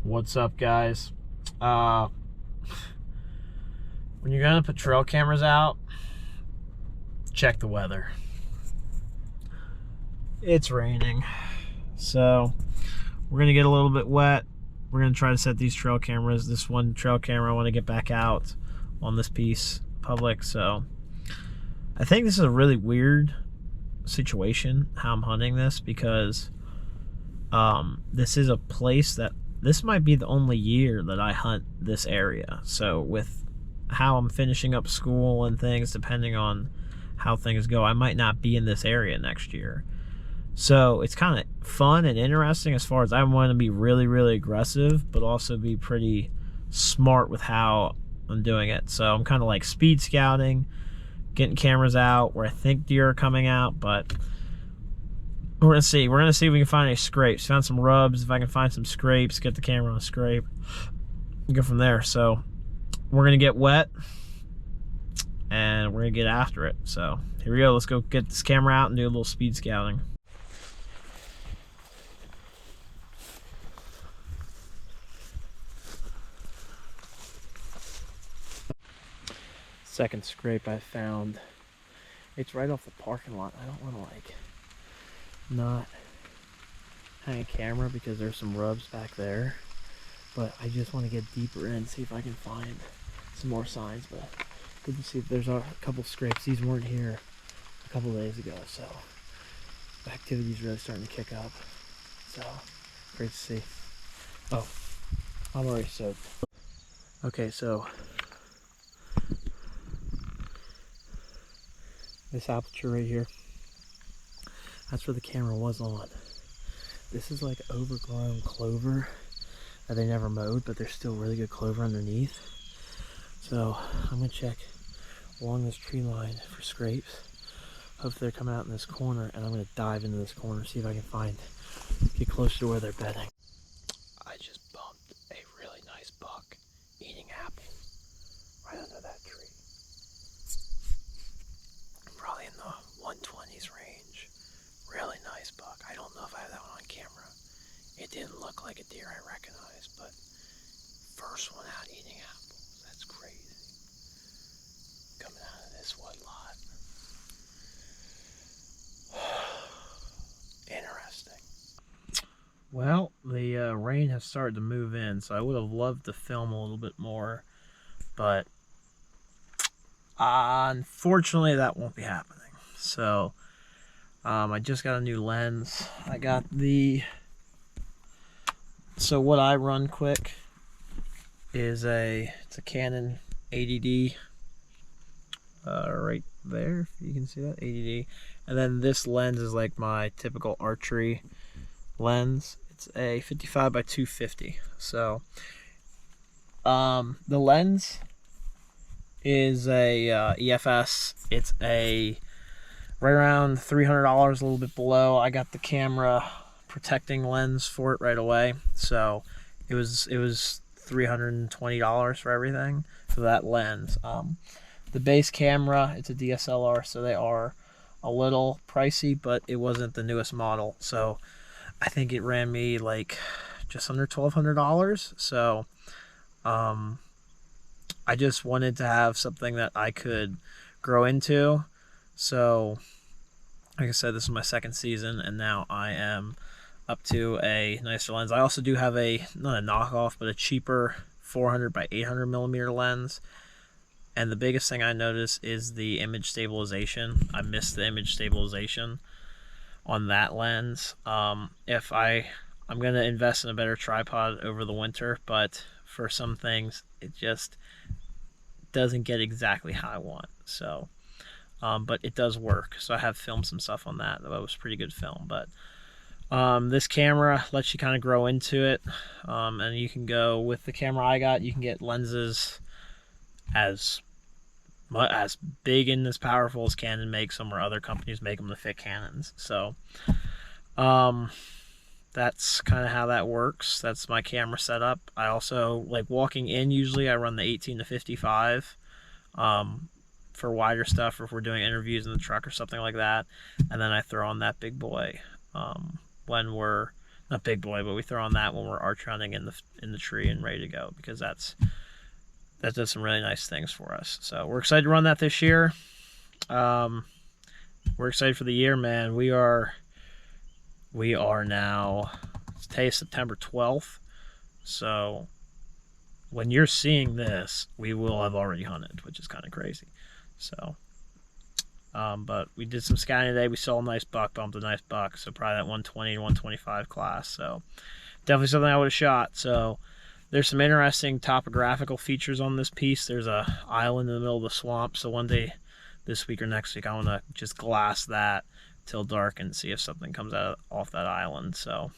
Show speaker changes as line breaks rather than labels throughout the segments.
What's up, guys? When you're gonna put trail cameras out, check the weather. It's raining, so we're gonna get a little bit wet. We're gonna try to set these trail cameras. This one trail camera I want to get back out on this piece public, so I think this is a really weird situation how I'm hunting this, because this is a place that this might be the only year that I hunt this area. So with how I'm finishing up school and things, depending on how things go, I might not be in this area next year. So it's kind of fun and interesting as far as I want to be really, really aggressive, but also be pretty smart with how I'm doing it. So I'm kind of like speed scouting, getting cameras out where I think deer are coming out, but we're gonna see. We're gonna see if we can find any scrapes. Found some rubs. If I can find some scrapes, get the camera on a scrape, go from there. So we're gonna get wet and we're gonna get after it. So here we go. Let's go get this camera out and do a little speed scouting. Second scrape I found. It's right off the parking lot. I don't want to not hang a camera because there's some rubs back there, but I just want to get deeper in, see if I can find some more signs. But good to see if there's a couple scrapes. These weren't here a couple days ago, so the activity's really starting to kick up. So great to see. Oh, I'm already soaked. Okay, so this apple tree right here, that's where the camera was on. This is like overgrown clover that they never mowed, but there's still really good clover underneath. So I'm gonna check along this tree line for scrapes. Hopefully they're coming out in this corner, and I'm gonna dive into this corner, see if I can get closer to where they're bedding. I just bumped a really nice buck eating apples right under that tree. Probably in the 120s range. Really nice buck. I don't know if I have that one on camera. It didn't look like a deer I recognized, but first one out eating apples. That's crazy. Coming out of this wood lot. Interesting. Well, the rain has started to move in, so I would have loved to film a little bit more, but unfortunately that won't be happening. So I just got a new lens. I got so what I run quick is it's a Canon 80D, right there, if you can see that, 80D. And then this lens is like my typical Archery lens. It's a 55 by 250. So the lens is a EFS. It's a right around $300, a little bit below. I got the camera protecting lens for it right away, so it was $320 for everything for that lens. The base camera, it's a DSLR, so they are a little pricey, but it wasn't the newest model, so I think it ran me like just under $1,200. So I just wanted to have something that I could grow into. So like I said, this is my second season, and now I am up to a nicer lens. I also do have not a knockoff, but a cheaper 400 by 800 millimeter lens. And the biggest thing I noticed is the image stabilization. I missed the image stabilization on that lens. I'm going to invest in a better tripod over the winter, but for some things, it just doesn't get exactly how I want. So but it does work. So I have filmed some stuff on that. That was pretty good film. But this camera lets you kind of grow into it. And you can go with the camera I got, you can get lenses as big and as powerful as Canon makes them, or other companies make them to fit Canons. So that's kind of how that works. That's my camera setup. I also like walking in, usually I run the 18 to 55 for wider stuff, or if we're doing interviews in the truck or something like that, and then I throw on that big boy when we're not big boy, but we throw on that when we're archery hunting in the tree and ready to go, because that does some really nice things for us. So we're excited to run that this year. We're excited for the year, man. We are now, today is September 12th. So when you're seeing this, we will have already hunted, which is kind of crazy. So, but we did some scouting today. We saw a nice buck, bumped a nice buck. So probably that 120 to 125 class. So definitely something I would have shot. So there's some interesting topographical features on this piece. There's a island in the middle of the swamp. So one day, this week or next week, I want to just glass that till dark and see if something comes out off that island. So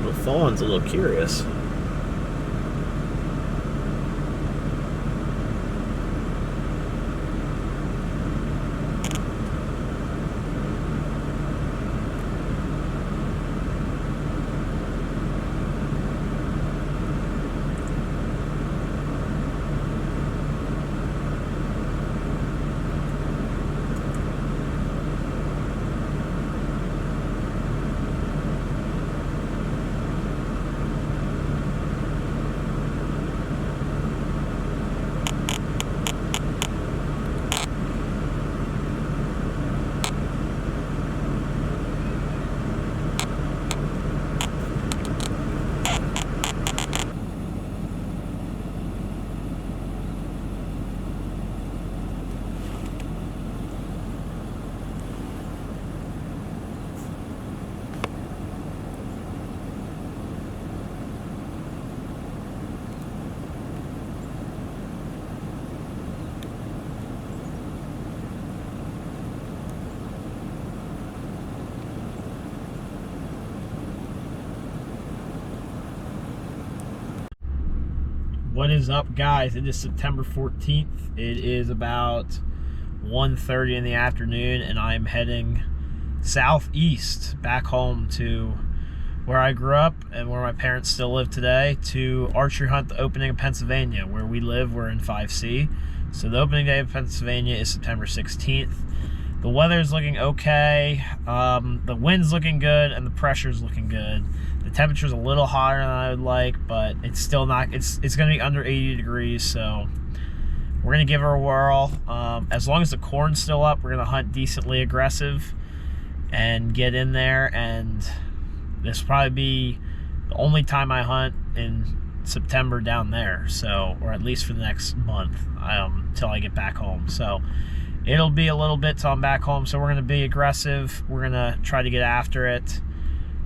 the fawn's a little curious. What is up, guys? It is September 14th. It is about 1:30 in the afternoon, and I'm heading southeast back home to where I grew up and where my parents still live today, to archery hunt the opening of Pennsylvania. Where we live, we're in 5C. So the opening day of Pennsylvania is September 16th. The weather's looking okay, the wind's looking good, and the pressure's looking good. The temperature's a little hotter than I would like, but it's still not, it's going to be under 80 degrees, so we're going to give her a whirl. As long as the corn's still up, we're going to hunt decently aggressive and get in there, and this will probably be the only time I hunt in September down there, so, or at least for the next month, till I get back home. So it'll be a little bit till I'm back home, so we're going to be aggressive. We're going to try to get after it.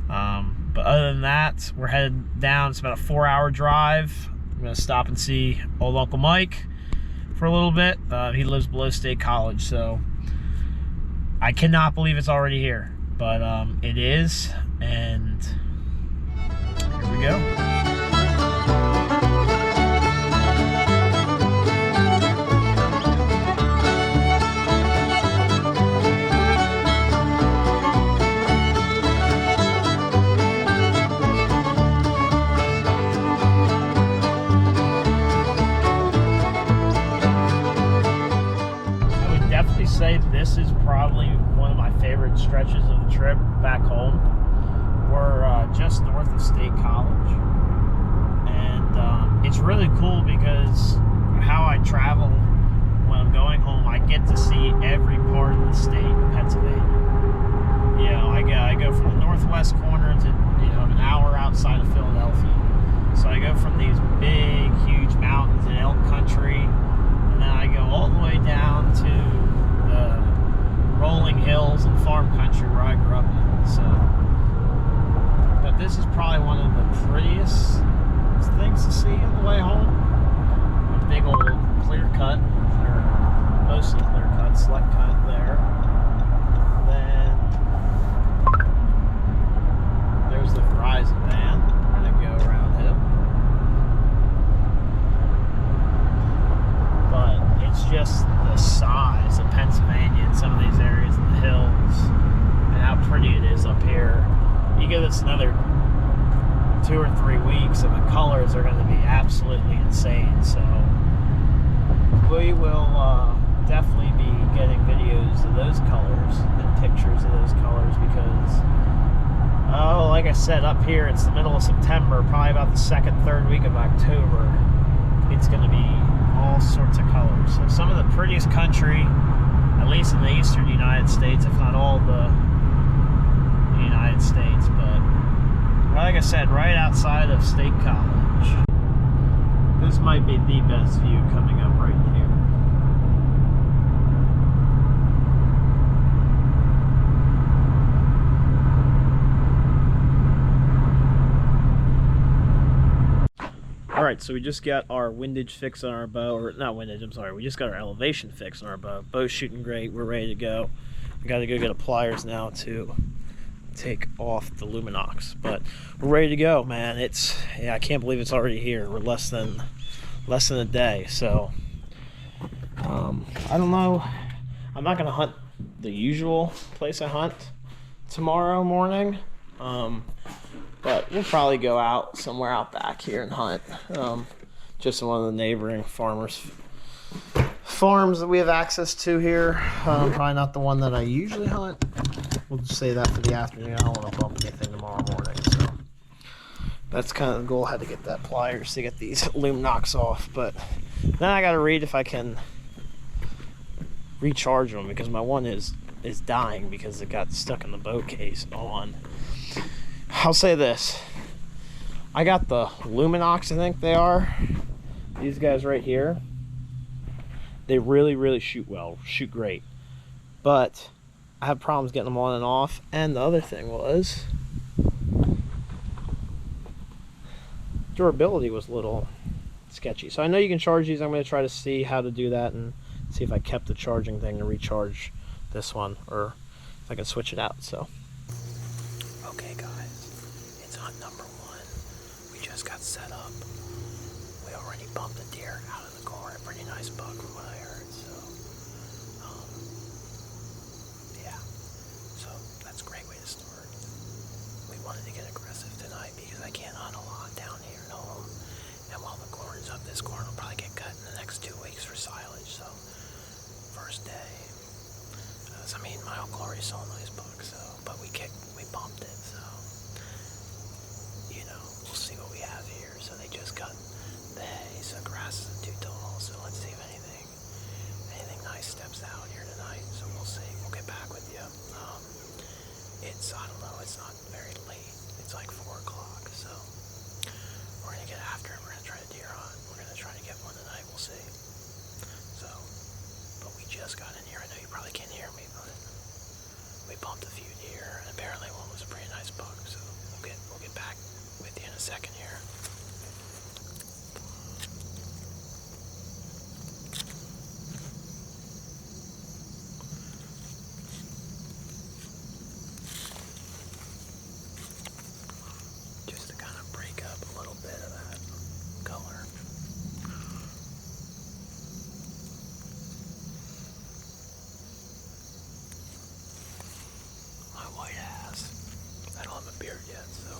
But other than that, we're headed down. It's about a 4-hour drive. I'm going to stop and see old Uncle Mike for a little bit. He lives below State College, so I cannot believe it's already here. But it is, and here we go. Say this is probably one of my favorite stretches of the trip back home. We're just north of State College, and it's really cool because how I travel when I'm going home, I get to see every part of the state of Pennsylvania. You know, I go from the northwest corner to, you know, an hour outside of Philadelphia. So I go from these big, huge mountains in elk country, and then I go all the way down to the rolling hills and farm country where I grew up in. So, but this is probably one of the prettiest things to see on the way home. A big old clear cut, or mostly clear cut, select cut there. Then there's the Verizon van. We're gonna go around him. But it's just the size of Pennsylvania in some of these areas in the hills and how pretty it is up here. You give this another 2 or 3 weeks and the colors are going to be absolutely insane. So we will definitely be getting videos of those colors and like I said, up here it's the middle of September, probably about the second, third week of October. It's going to be all sorts of colors. So some of the prettiest country, at least in the eastern United States, if not all the United States. But like I said, right outside of State College. This might be the best view coming up right here. Alright, so we just got our windage fixed on our bow, or not windage, I'm sorry, we just got our elevation fixed on our bow. Bow's shooting great, we're ready to go. We gotta go get a pliers now to take off the Luminox, but we're ready to go, man. Yeah, I can't believe it's already here. We're less than a day, so I don't know. I'm not gonna hunt the usual place I hunt tomorrow morning, but we'll probably go out somewhere out back here and hunt, just in one of the neighboring farms that we have access to here. Probably not the one that I usually hunt. We'll just say that for the afternoon. I don't want to bump anything tomorrow morning, so that's kind of the goal. I had to get that pliers to get these Luminox off, but then I got to read if I can recharge them, because my one is dying because it got stuck in the bow case on. I'll say this. I got the Luminox, I think they are. These guys right here. They really, really shoot well. Shoot great. But I have problems getting them on and off. And the other thing was, durability was a little sketchy. So I know you can charge these. I'm going to try to see how to do that and see if I kept the charging thing to recharge this one, or if I can switch it out. So okay guys, it's hunt number 1. We just got set up. We already bumped a deer out of the corn. A pretty nice buck from what I heard. So yeah, so that's a great way to start. We wanted to get aggressive tonight because I can't hunt a lot down here at home, and while the corn's up, this corn will probably get cut in the next 2 weeks for silage. So first day, I mean, my Uncle already saw a nice buck, so, but we bumped it, so, you know, we'll see what we have here. So they just cut the hay, so grass isn't too tall, so let's see if anything nice steps out here tonight. So we'll see. We'll get back with you. I don't know, it's not very late. It's like 4 o'clock, so we're gonna get after it. We're gonna try to deer hunt. We're gonna try to get one tonight. We'll see. So, but we just got in here. I know you probably can't hear me, but we bumped a few deer, and apparently one was a pretty nice buck. So we'll get back with you in a second here. Just to kind of break up a little bit of that color. My white ass. I don't have a beard yet, so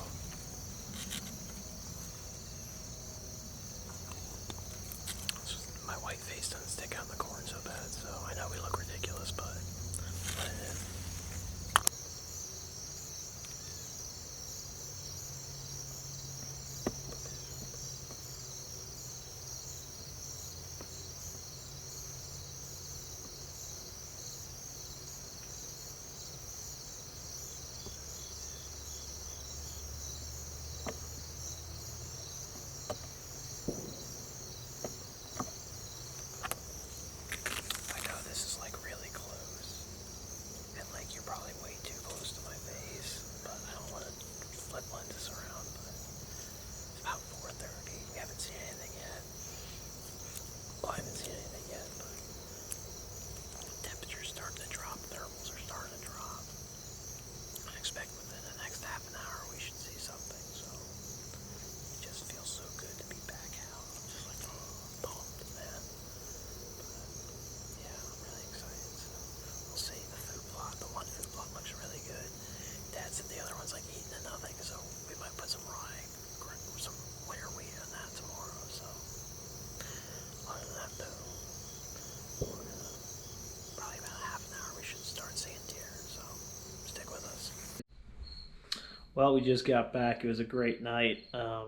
Well, we just got back. It was a great night. I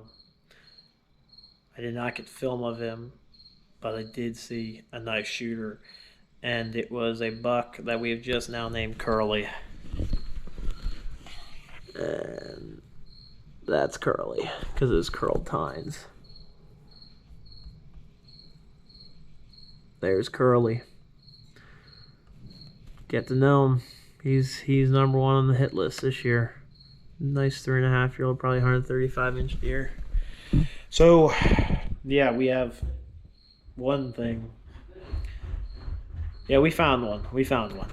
did not get film of him, but I did see a nice shooter, and it was a buck that we have just now named Curly. And that's Curly because of his curled tines. There's Curly. Get to know him. He's number 1 on the hit list this year. Nice 3.5-year-old, probably 135-inch deer. So, yeah, we have one thing. Yeah, we found one.